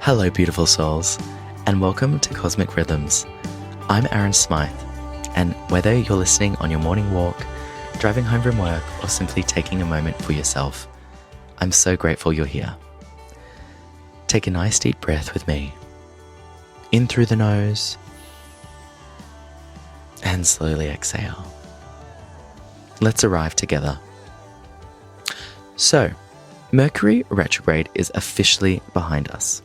Hello, beautiful souls, and welcome to Cosmic Rhythms. I'm Aaron Smythe, and whether you're listening on your morning walk, driving home from work, or simply taking a moment for yourself, I'm so grateful you're here. Take a nice deep breath with me. In through the nose, and slowly exhale. Let's arrive together. So, Mercury Retrograde is officially behind us.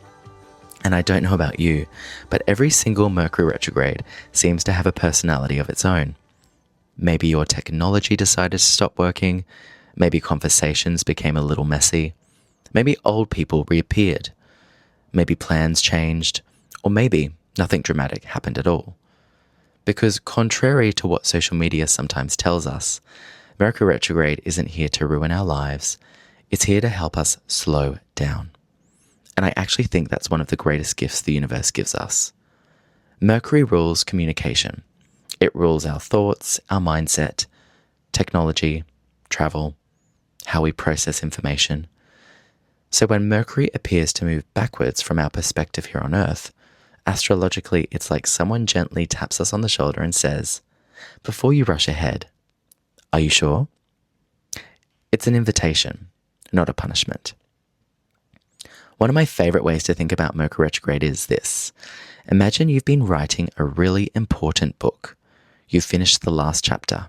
And I don't know about you, but every single Mercury Retrograde seems to have a personality of its own. Maybe your technology decided to stop working, maybe conversations became a little messy, maybe old people reappeared, maybe plans changed, or maybe nothing dramatic happened at all. Because contrary to what social media sometimes tells us, Mercury Retrograde isn't here to ruin our lives, it's here to help us slow down. And I actually think that's one of the greatest gifts the universe gives us. Mercury rules communication. It rules our thoughts, our mindset, technology, travel, how we process information. So when Mercury appears to move backwards from our perspective here on Earth, astrologically it's like someone gently taps us on the shoulder and says, "Before you rush ahead, are you sure?" It's an invitation, not a punishment. One of my favorite ways to think about Mercury retrograde is this. Imagine you've been writing a really important book. You've finished the last chapter.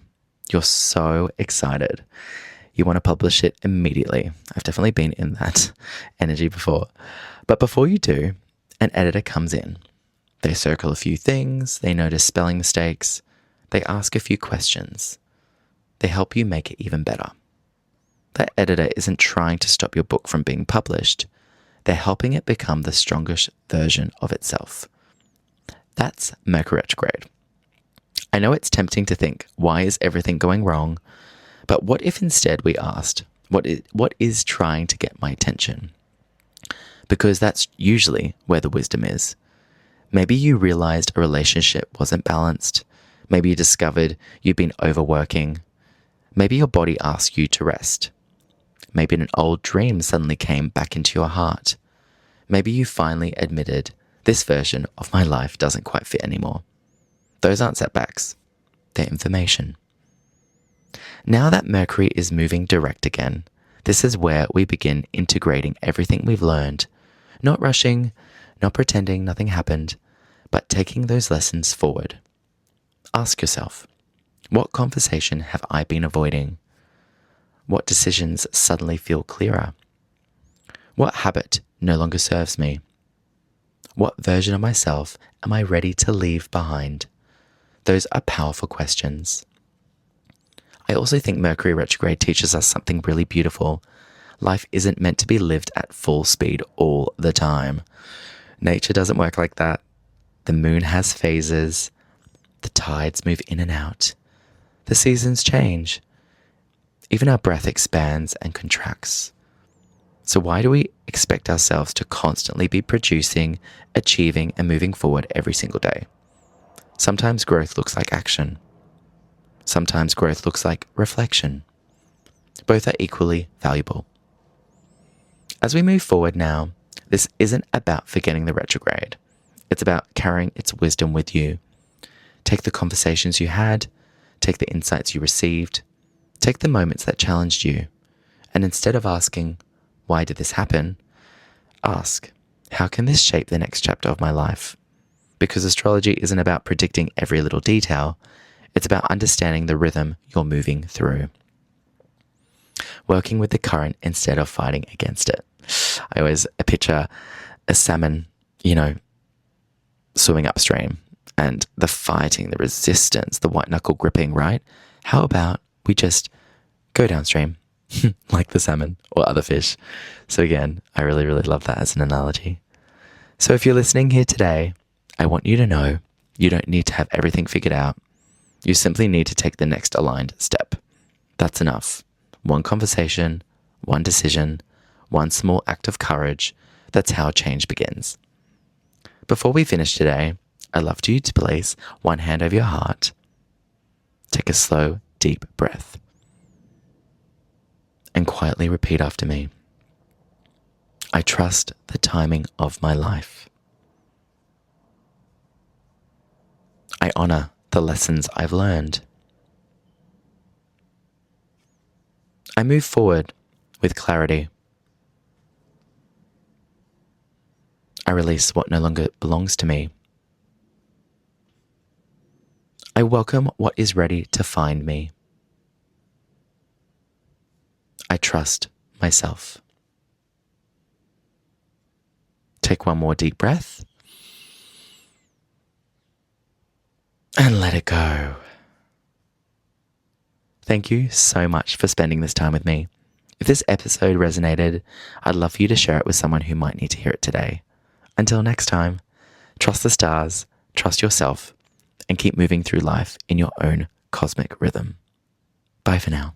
You're so excited. You want to publish it immediately. I've definitely been in that energy before. But before you do, an editor comes in. They circle a few things. They notice spelling mistakes. They ask a few questions. They help you make it even better. That editor isn't trying to stop your book from being published. They're helping it become the strongest version of itself. That's Mercury retrograde. I know it's tempting to think, why is everything going wrong? But what if instead we asked, what is trying to get my attention? Because that's usually where the wisdom is. Maybe you realized a relationship wasn't balanced. Maybe you discovered you've been overworking. Maybe your body asked you to rest. Maybe an old dream suddenly came back into your heart. Maybe you finally admitted, this version of my life doesn't quite fit anymore. Those aren't setbacks. They're information. Now that Mercury is moving direct again, this is where we begin integrating everything we've learned. Not rushing, not pretending nothing happened, but taking those lessons forward. Ask yourself, what conversation have I been avoiding? What decisions suddenly feel clearer? What habit no longer serves me? What version of myself am I ready to leave behind? Those are powerful questions. I also think Mercury retrograde teaches us something really beautiful. Life isn't meant to be lived at full speed all the time. Nature doesn't work like that. The moon has phases. The tides move in and out. The seasons change. Even our breath expands and contracts. So why do we expect ourselves to constantly be producing, achieving, and moving forward every single day? Sometimes growth looks like action. Sometimes growth looks like reflection. Both are equally valuable. As we move forward now, this isn't about forgetting the retrograde. It's about carrying its wisdom with you. Take the conversations you had, take the insights you received, take the moments that challenged you, and instead of asking, why did this happen? Ask, how can this shape the next chapter of my life? Because astrology isn't about predicting every little detail, it's about understanding the rhythm you're moving through. Working with the current instead of fighting against it. I always picture a salmon, swimming upstream, and the fighting, the resistance, the white knuckle gripping, right? How about we just go downstream like the salmon or other fish? So again, I really, really love that as an analogy. So if you're listening here today, I want you to know you don't need to have everything figured out. You simply need to take the next aligned step. That's enough. One conversation, one decision, one small act of courage. That's how change begins. Before we finish today, I'd love you to place one hand over your heart. Take a slow, deep breath. And quietly repeat after me. I trust the timing of my life. I honor the lessons I've learned. I move forward with clarity. I release what no longer belongs to me. I welcome what is ready to find me. I trust myself. Take one more deep breath and let it go. Thank you so much for spending this time with me. If this episode resonated, I'd love for you to share it with someone who might need to hear it today. Until next time, trust the stars, trust yourself, and keep moving through life in your own cosmic rhythm. Bye for now.